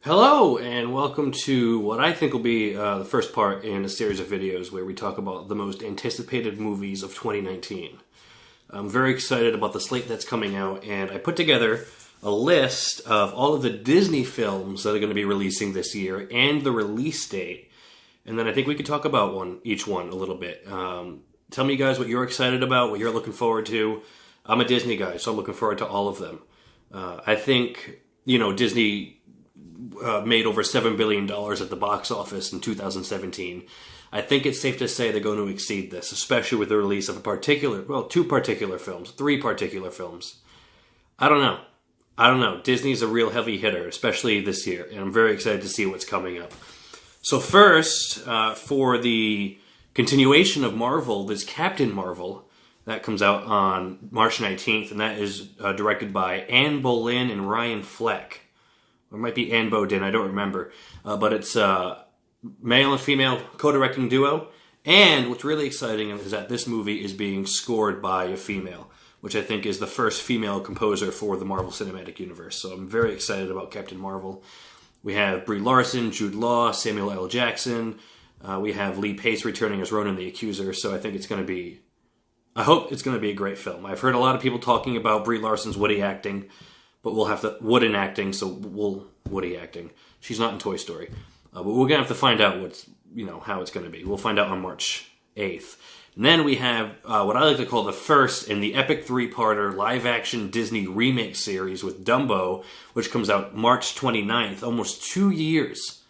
Hello, and welcome to what I think will be the first part in a series of videos where we talk about the most anticipated movies of 2019. I'm very excited about the slate that's coming out, and I put together a list of all of the Disney films that are going to be releasing this year and the release date. And then I think we could talk about each one a little bit. Tell me, guys, what you're excited about, what you're looking forward to. I'm a Disney guy, so I'm looking forward to all of them. I think, Disney made over $7 billion at the box office in 2017. I think it's safe to say they're going to exceed this, especially with the release of three particular films. I don't know. Disney's a real heavy hitter, especially this year, and I'm very excited to see what's coming up. So first, for the continuation of Marvel, there's Captain Marvel. That comes out on March 19th, and that is directed by Anne Boleyn and Ryan Fleck. Or it might be Anne Boden, I don't remember. But it's a male and female co-directing duo. And what's really exciting is that this movie is being scored by a female, which I think is the first female composer for the Marvel Cinematic Universe. So I'm very excited about Captain Marvel. We have Brie Larson, Jude Law, Samuel L. Jackson. We have Lee Pace returning as Ronan the Accuser. So I think I hope it's going to be a great film. I've heard a lot of people talking about Brie Larson's Woody acting. But we'll have to Wooden acting, Woody acting. She's not in Toy Story, but we're gonna have to find out how it's gonna be. We'll find out on March 8th, and then we have what I like to call the first in the epic three-parter live-action Disney remake series with Dumbo, which comes out March 29th. Almost 2 years.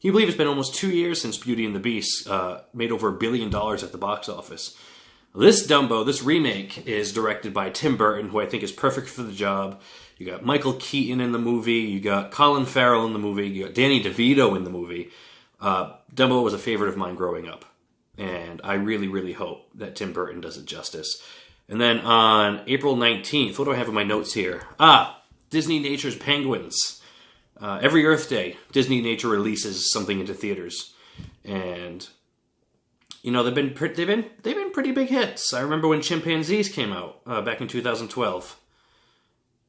Can you believe it's been almost 2 years since Beauty and the Beast made over $1 billion at the box office? This Dumbo, this remake, is directed by Tim Burton, who I think is perfect for the job. You got Michael Keaton in the movie. You got Colin Farrell in the movie. You got Danny DeVito in the movie. Dumbo was a favorite of mine growing up. And I really, really hope that Tim Burton does it justice. And then on April 19th, what do I have in my notes here? Disney Nature's Penguins. Every Earth Day, Disney Nature releases something into theaters. And they've been pretty big hits. I remember when Chimpanzees came out back in 2012.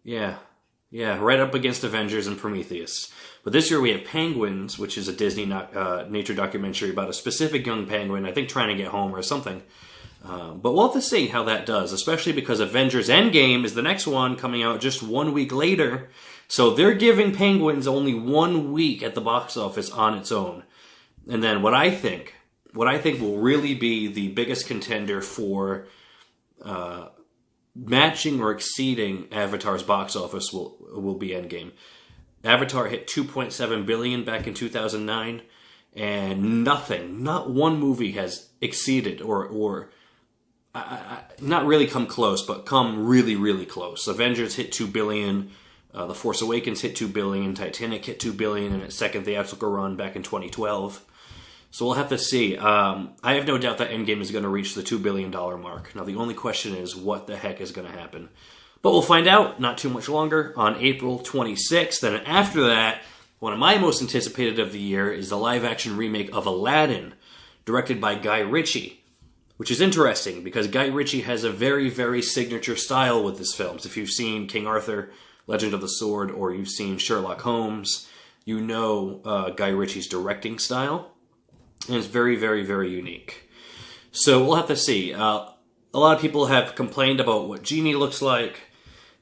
Yeah, right up against Avengers and Prometheus. But this year we have Penguins, which is a Disney nature documentary about a specific young penguin, I think trying to get home or something. But we'll have to see how that does, especially because Avengers Endgame is the next one coming out just 1 week later. So they're giving Penguins only 1 week at the box office on its own. And then what I think will really be the biggest contender for matching or exceeding Avatar's box office will be Endgame. Avatar hit $2.7 billion back in 2009, and not one movie has exceeded or not really come close, but come really, really close. Avengers hit $2 billion, The Force Awakens hit $2 billion, Titanic hit $2 billion in its second theatrical run back in 2012. So we'll have to see. I have no doubt that Endgame is going to reach the $2 billion mark. Now, the only question is what the heck is going to happen. But we'll find out not too much longer on April 26th. And after that, one of my most anticipated of the year is the live-action remake of Aladdin, directed by Guy Ritchie, which is interesting because Guy Ritchie has a very, very signature style with his films. If you've seen King Arthur, Legend of the Sword, or you've seen Sherlock Holmes, you know Guy Ritchie's directing style. And it's very, very, very unique. So we'll have to see. A lot of people have complained about what Genie looks like.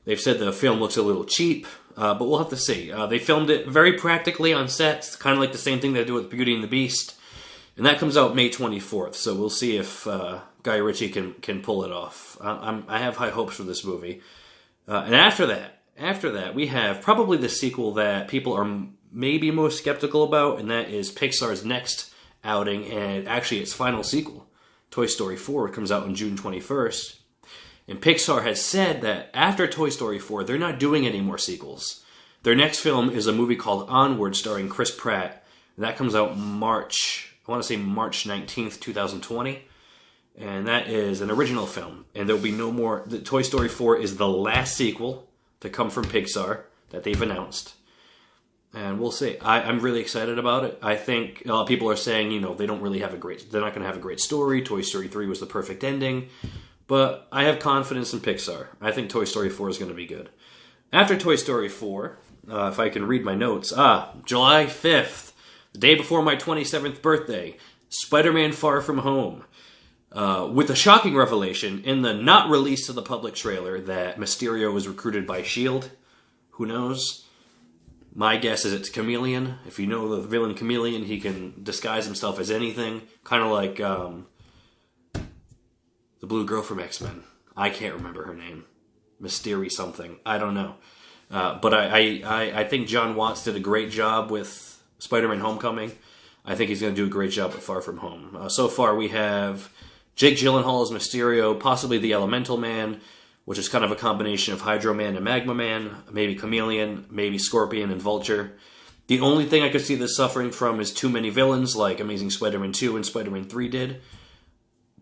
They've said the film looks a little cheap, but we'll have to see. They filmed it very practically on sets, kind of like the same thing they do with Beauty and the Beast. And that comes out May 24th, so we'll see if Guy Ritchie can pull it off. I have high hopes for this movie. And after that, we have probably the sequel that people are maybe most skeptical about, and that is Pixar's next outing, and actually its final sequel, Toy Story 4, comes out on June 21st. And Pixar has said that after Toy Story 4, they're not doing any more sequels. Their next film is a movie called Onward, starring Chris Pratt. That comes out March 19th, 2020. And that is an original film. And there'll be no more. The Toy Story 4 is the last sequel to come from Pixar that they've announced. And we'll see. I'm really excited about it. I think a lot of people are saying, they don't really have they're not going to have a great story. Toy Story 3 was the perfect ending. But I have confidence in Pixar. I think Toy Story 4 is going to be good. After Toy Story 4, if I can read my notes. July 5th, the day before my 27th birthday, Spider-Man Far From Home. With a shocking revelation in the not released to the public trailer that Mysterio was recruited by S.H.I.E.L.D. Who knows? My guess is it's Chameleon. If you know the villain Chameleon, he can disguise himself as anything. Kind of like the blue girl from X-Men. I can't remember her name. Mystery something. I don't know. But I think John Watts did a great job with Spider-Man Homecoming. I think he's going to do a great job with Far From Home. So far we have Jake Gyllenhaal as Mysterio, possibly the Elemental Man, which is kind of a combination of Hydro Man and Magma Man, maybe Chameleon, maybe Scorpion and Vulture. The only thing I could see this suffering from is too many villains, like Amazing Spider-Man 2 and Spider-Man 3 did.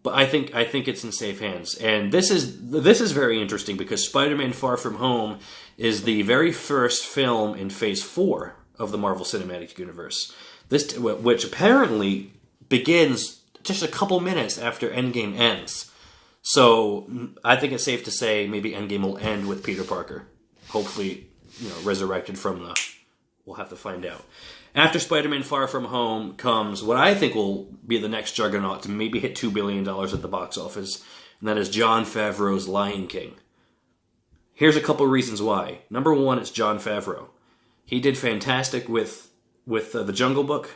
But I think it's in safe hands. And this is very interesting because Spider-Man Far From Home is the very first film in Phase 4 of the Marvel Cinematic Universe. Which apparently begins just a couple minutes after Endgame ends. So I think it's safe to say maybe Endgame will end with Peter Parker. Hopefully, resurrected from the... We'll have to find out. After Spider-Man Far From Home comes what I think will be the next juggernaut to maybe hit $2 billion at the box office, and that is Jon Favreau's Lion King. Here's a couple reasons why. Number one, it's Jon Favreau. He did fantastic with The Jungle Book,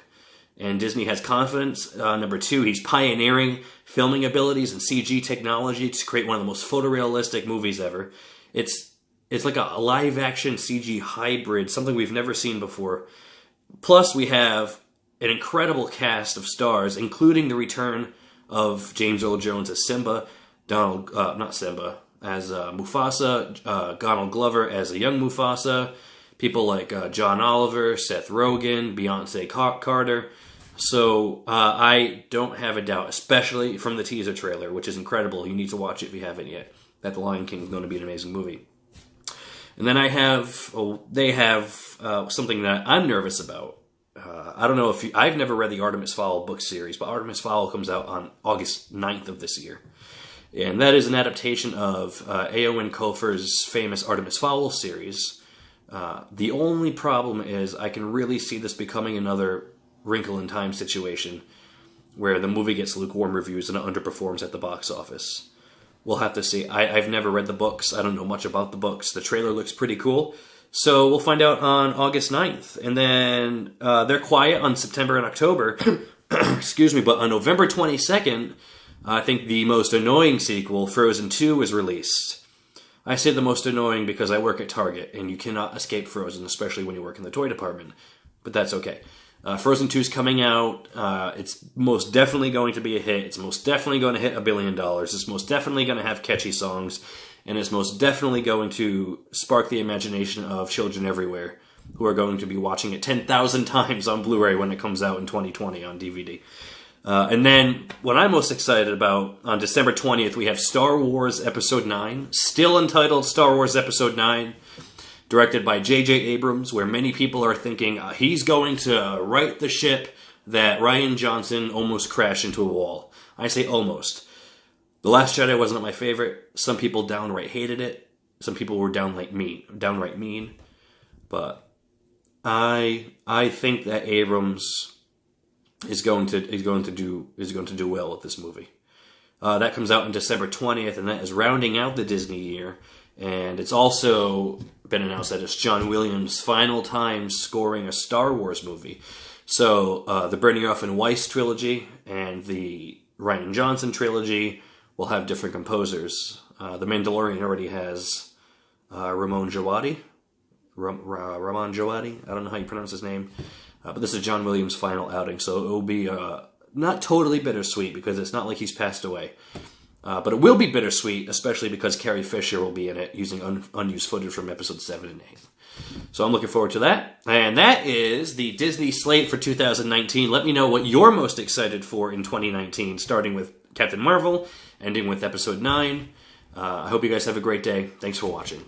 and Disney has confidence. Number two, he's pioneering filming abilities and CG technology to create one of the most photorealistic movies ever. It's like a live-action CG hybrid, something we've never seen before. Plus, we have an incredible cast of stars, including the return of James Earl Jones as Simba, as Mufasa, Donald Glover as a young Mufasa, people like John Oliver, Seth Rogen, Beyonce Carter. So I don't have a doubt, especially from the teaser trailer, which is incredible. You need to watch it if you haven't yet, that The Lion King is going to be an amazing movie. And then they have something that I'm nervous about. I don't know if I've never read the Artemis Fowl book series, but Artemis Fowl comes out on August 9th of this year. And that is an adaptation of Eowyn Colfer's famous Artemis Fowl series. The only problem is I can really see this becoming another Wrinkle in Time situation where the movie gets lukewarm reviews and it underperforms at the box office. We'll have to see. I've never read the books. I don't know much about the books. The trailer looks pretty cool. So we'll find out on August 9th. And then they're quiet on September and October. Excuse me. But on November 22nd, I think the most annoying sequel, Frozen 2, is released. I say the most annoying because I work at Target, and you cannot escape Frozen, especially when you work in the toy department. But that's okay. Frozen 2 is coming out. It's most definitely going to be a hit. It's most definitely going to hit $1 billion. It's most definitely going to have catchy songs. And it's most definitely going to spark the imagination of children everywhere who are going to be watching it 10,000 times on Blu-ray when it comes out in 2020 on DVD. And then what I'm most excited about, on December 20th, we have Star Wars Episode 9, still entitled Star Wars Episode 9, directed by J.J. Abrams, where many people are thinking he's going to right the ship that Rian Johnson almost crashed into a wall. I say almost. The Last Jedi wasn't my favorite. Some people downright hated it. Some people were downright mean. But I think that Abrams is going to do well with this movie. That comes out on December 20th, and that is rounding out the Disney year. And it's also been announced that it's John Williams' final time scoring a Star Wars movie. So the Benioff and Weiss trilogy and the Rian Johnson trilogy will have different composers. The Mandalorian already has Ramon Djawadi. Ramon Djawadi? I don't know how you pronounce his name. But this is John Williams' final outing, so it will be not totally bittersweet because it's not like he's passed away. But it will be bittersweet, especially because Carrie Fisher will be in it using unused footage from episode 7 and 8. So I'm looking forward to that. And that is the Disney slate for 2019. Let me know what you're most excited for in 2019, starting with Captain Marvel, ending with episode 9. I hope you guys have a great day. Thanks for watching.